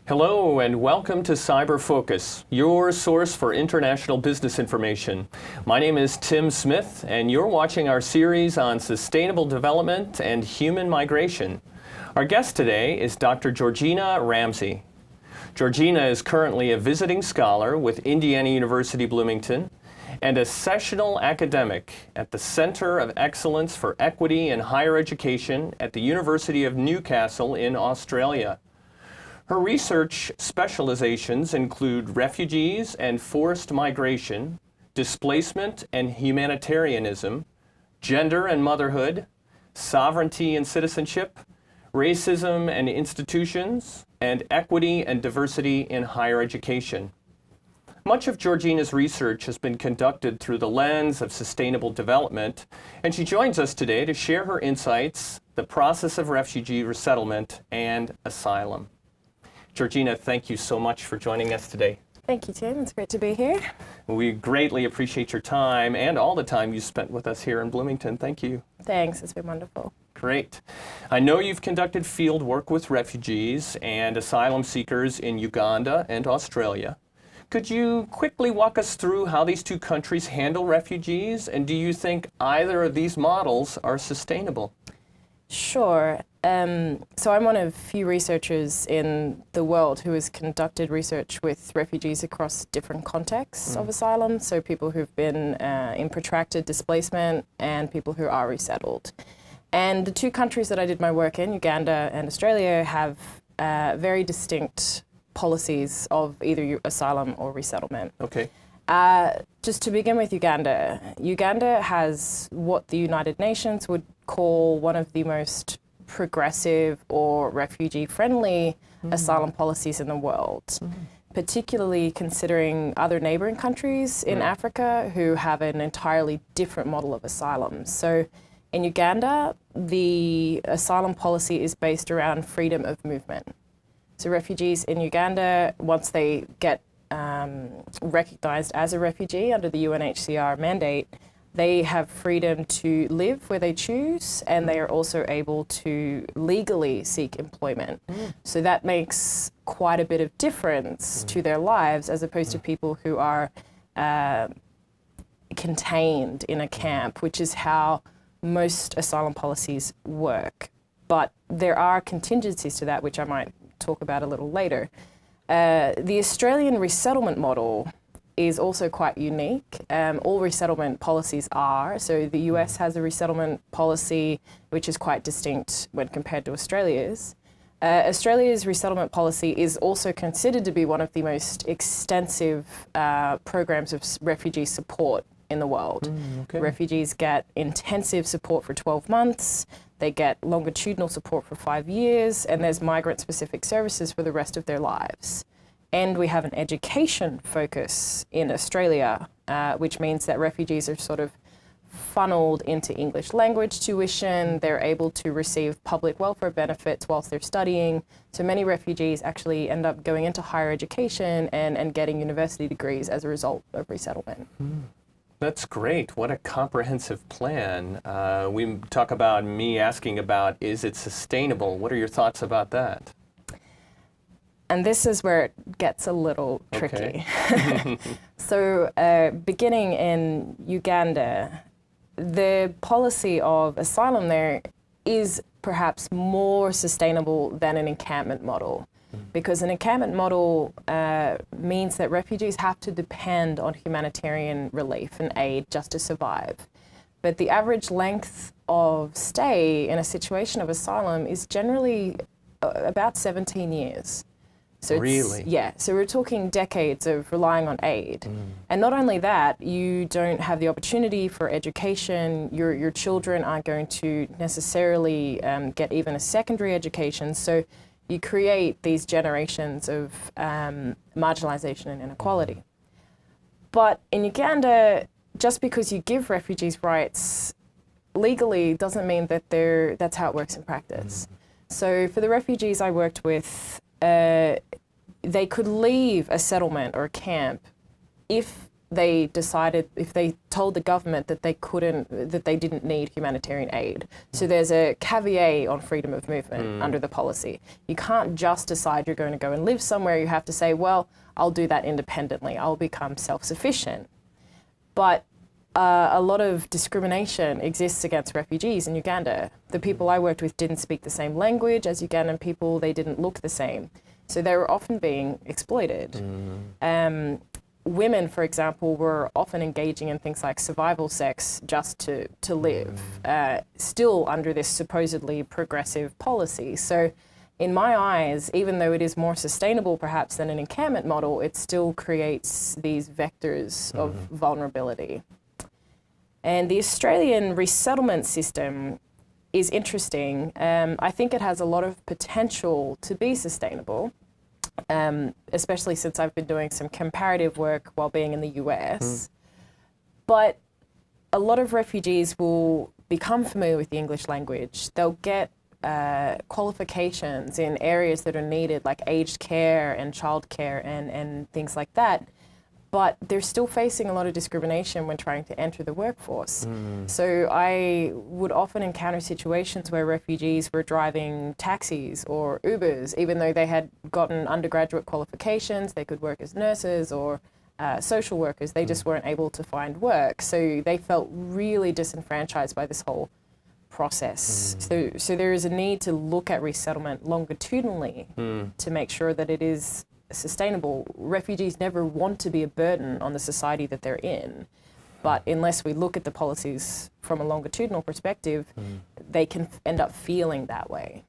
Hello and welcome to Cyber Focus, your source for international business information. My name is Tim Smith and you're watching our series on sustainable development and human migration. Our guest today is Dr. Georgina Ramsay. Georgina is currently a visiting scholar with Indiana University Bloomington and a sessional academic at the Center of Excellence for Equity in Higher Education at the University of Newcastle in Australia. Her research specializations include refugees and forced migration, displacement and humanitarianism, gender and motherhood, sovereignty and citizenship, racism and institutions, and equity and diversity in higher education. Much of Georgina's research has been conducted through the lens of sustainable development, and she joins us today to share her insights, the process of refugee resettlement, and asylum. Georgina, thank you so much for joining us today. Thank you, Tim. It's great to be here. We greatly appreciate your time and all the time you spent with us here in Bloomington. Thank you. Thanks. It's been wonderful. Great. I know you've conducted field work with refugees and asylum seekers in Uganda and Australia. Could you quickly walk us through how these two countries handle refugees, and do you think either of these models are sustainable? Sure. So I'm one of few researchers in the world who has conducted research with refugees across different contexts of asylum, so people who've been in protracted displacement and people who are resettled. And the two countries that I did my work in, Uganda and Australia, have very distinct policies of either asylum or resettlement. Okay. Just to begin with Uganda, Uganda has what the United Nations would call one of the most progressive or refugee-friendly asylum policies in the world, particularly considering other neighboring countries in Africa who have an entirely different model of asylum. So in Uganda, the asylum policy is based around freedom of movement. So refugees in Uganda, once they get recognized as a refugee under the UNHCR mandate, they have freedom to live where they choose, and they are also able to legally seek employment. So that makes quite a bit of difference to their lives, as opposed to people who are contained in a camp, which is how most asylum policies work. But there are contingencies to that, which I might talk about a little later. The Australian resettlement model is also quite unique. All resettlement policies are. So the US has a resettlement policy which is quite distinct when compared to Australia's. Australia's resettlement policy is also considered to be one of the most extensive programs of refugee support in the world. Okay. Refugees get intensive support for 12 months. They get longitudinal support for 5 years, and there's migrant-specific services for the rest of their lives. And we have an education focus in Australia, which means that refugees are sort of funneled into English language tuition. They're able to receive public welfare benefits whilst they're studying. So many refugees actually end up going into higher education and getting university degrees as a result of resettlement. That's great. What a comprehensive plan. We talk about me asking about, is it sustainable? What are your thoughts about that? And this is where it gets a little tricky. Okay. So beginning in Uganda, the policy of asylum there is perhaps more sustainable than an encampment model, because an encampment model means that refugees have to depend on humanitarian relief and aid just to survive. But the average length of stay in a situation of asylum is generally about 17 years. So really? Yeah, so we're talking decades of relying on aid. And not only that, you don't have the opportunity for education. Your children aren't going to necessarily get even a secondary education. So you create these generations of marginalization and inequality. But in Uganda, just because you give refugees rights legally doesn't mean that that's how it works in practice. So for the refugees I worked with, they could leave a settlement or a camp if they decided, if they told the government that they didn't need humanitarian aid. So there's a caveat on freedom of movement under the policy. You can't just decide you're going to go and live somewhere. You have to say, well, I'll do that independently. I'll become self-sufficient. But a lot of discrimination exists against refugees in Uganda. The people I worked with didn't speak the same language as Ugandan people. They didn't look the same. So they were often being exploited. Women, for example, were often engaging in things like survival sex just to live, still under this supposedly progressive policy. So in my eyes, even though it is more sustainable perhaps than an encampment model, it still creates these vectors of vulnerability. And the Australian resettlement system is interesting. I think it has a lot of potential to be sustainable. Especially since I've been doing some comparative work while being in the US. But a lot of refugees will become familiar with the English language. They'll get qualifications in areas that are needed, like aged care and childcare and things like that. But they're still facing a lot of discrimination when trying to enter the workforce. So I would often encounter situations where refugees were driving taxis or Ubers, even though they had gotten undergraduate qualifications, they could work as nurses or social workers, they just weren't able to find work. So they felt really disenfranchised by this whole process. So there is a need to look at resettlement longitudinally to make sure that it is sustainable. Refugees never want to be a burden on the society that they're in, but unless we look at the policies from a longitudinal perspective, they can end up feeling that way.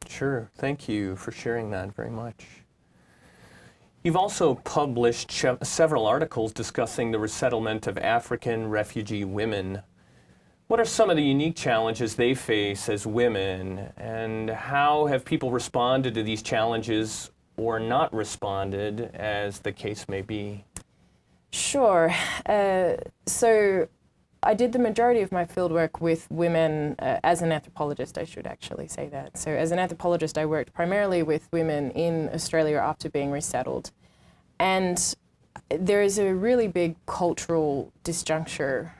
Sure, thank you for sharing that very much. You've also published several articles discussing the resettlement of African refugee women. What are some of the unique challenges they face as women, and how have people responded to these challenges or not responded, as the case may be? Sure. So I did the majority of my fieldwork with women as an anthropologist, I should actually say that. So as an anthropologist, I worked primarily with women in Australia after being resettled. And there is a really big cultural disjuncture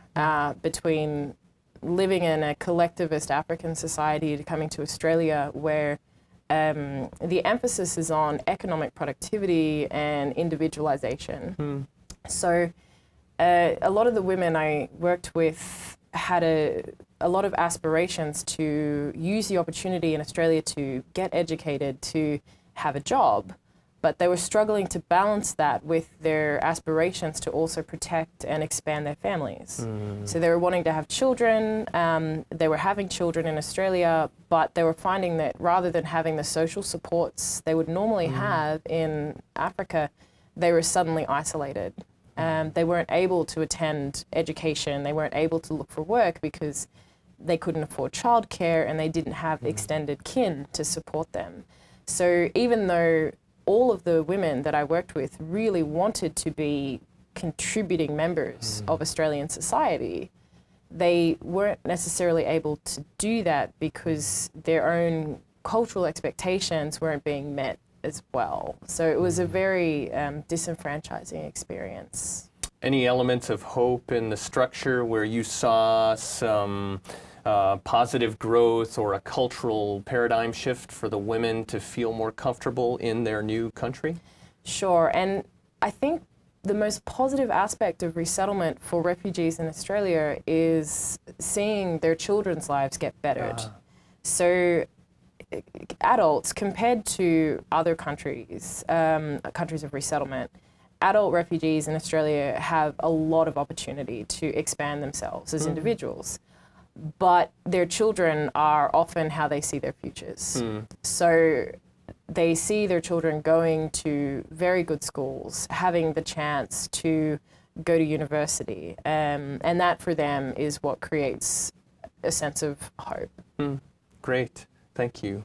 between living in a collectivist African society to coming to Australia, where the emphasis is on economic productivity and individualization. So a lot of the women I worked with had a lot of aspirations to use the opportunity in Australia to get educated, to have a job, but they were struggling to balance that with their aspirations to also protect and expand their families. So they were wanting to have children, they were having children in Australia, but they were finding that rather than having the social supports they would normally have in Africa, they were suddenly isolated. They weren't able to attend education, they weren't able to look for work because they couldn't afford childcare and they didn't have extended kin to support them. So even though all of the women that I worked with really wanted to be contributing members of Australian society, they weren't necessarily able to do that because their own cultural expectations weren't being met as well. So it was a very disenfranchising experience. Any elements of hope in the structure where you saw some positive growth or a cultural paradigm shift for the women to feel more comfortable in their new country? Sure, and I think the most positive aspect of resettlement for refugees in Australia is seeing their children's lives get bettered. So adults, compared to other countries, countries of resettlement, adult refugees in Australia have a lot of opportunity to expand themselves as individuals. But their children are often how they see their futures. So they see their children going to very good schools, having the chance to go to university, and that for them is what creates a sense of hope. Great, thank you.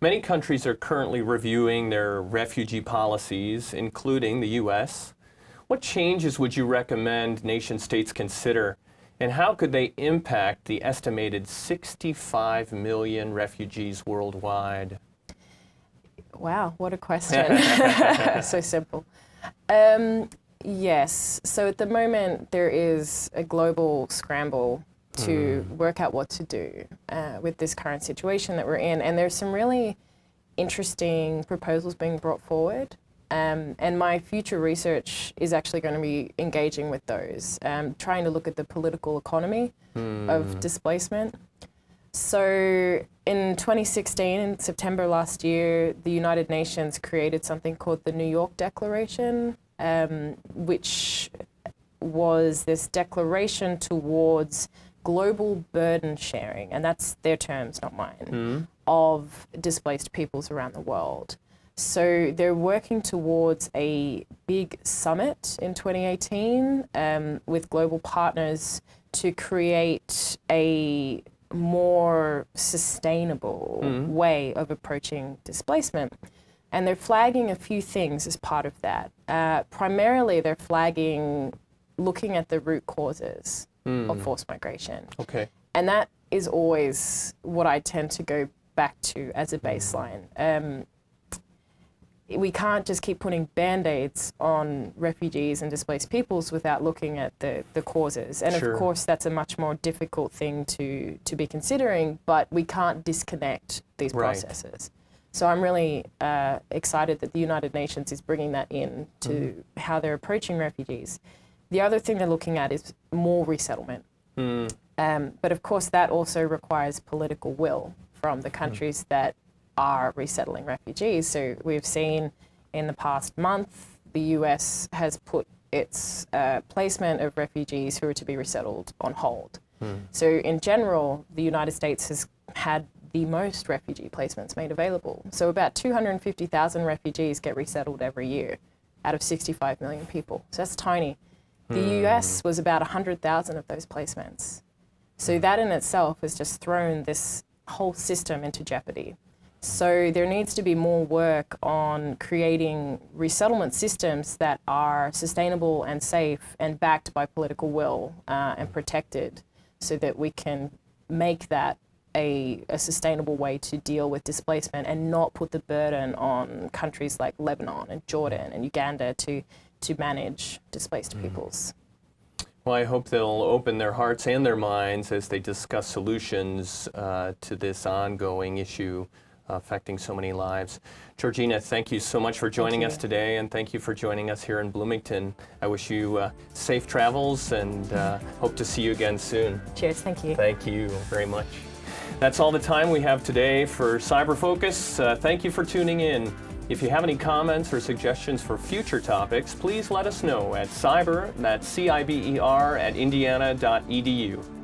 Many countries are currently reviewing their refugee policies, including the US. What changes would you recommend nation states consider? And how could they impact the estimated 65 million refugees worldwide? Wow, what a question. So simple. Yes. So at the moment, there is a global scramble to work out what to do with this current situation that we're in. And there's some really interesting proposals being brought forward. And my future research is actually going to be engaging with those, trying to look at the political economy of displacement. So in 2016, in September last year, the United Nations created something called the New York Declaration, which was this declaration towards global burden sharing, and that's their terms, not mine, of displaced peoples around the world. So they're working towards a big summit in 2018 with global partners to create a more sustainable way of approaching displacement. And they're flagging a few things as part of that. Primarily, they're flagging looking at the root causes of forced migration. Okay. And that is always what I tend to go back to as a baseline. We can't just keep putting Band-Aids on refugees and displaced peoples without looking at the causes. And Sure. of course, that's a much more difficult thing to be considering, but we can't disconnect these Right. processes. So I'm really excited that the United Nations is bringing that in to how they're approaching refugees. The other thing they're looking at is more resettlement. But of course, that also requires political will from the countries that are resettling refugees. So we've seen in the past month, the US has put its placement of refugees who are to be resettled on hold. So in general, the United States has had the most refugee placements made available. So about 250,000 refugees get resettled every year out of 65 million people. So that's tiny. The US was about 100,000 of those placements. So that in itself has just thrown this whole system into jeopardy. So there needs to be more work on creating resettlement systems that are sustainable and safe and backed by political will and protected, so that we can make that a sustainable way to deal with displacement and not put the burden on countries like Lebanon and Jordan and Uganda to manage displaced peoples. Well, I hope they'll open their hearts and their minds as they discuss solutions to this ongoing issue affecting so many lives. Georgina, thank you so much for joining us today, and thank you for joining us here in Bloomington. I wish you safe travels and hope to see you again soon. Cheers, thank you. Thank you very much. That's all the time we have today for Cyber Focus. Thank you for tuning in. If you have any comments or suggestions for future topics, please let us know at CIBER, that's CIBER, @indiana.edu.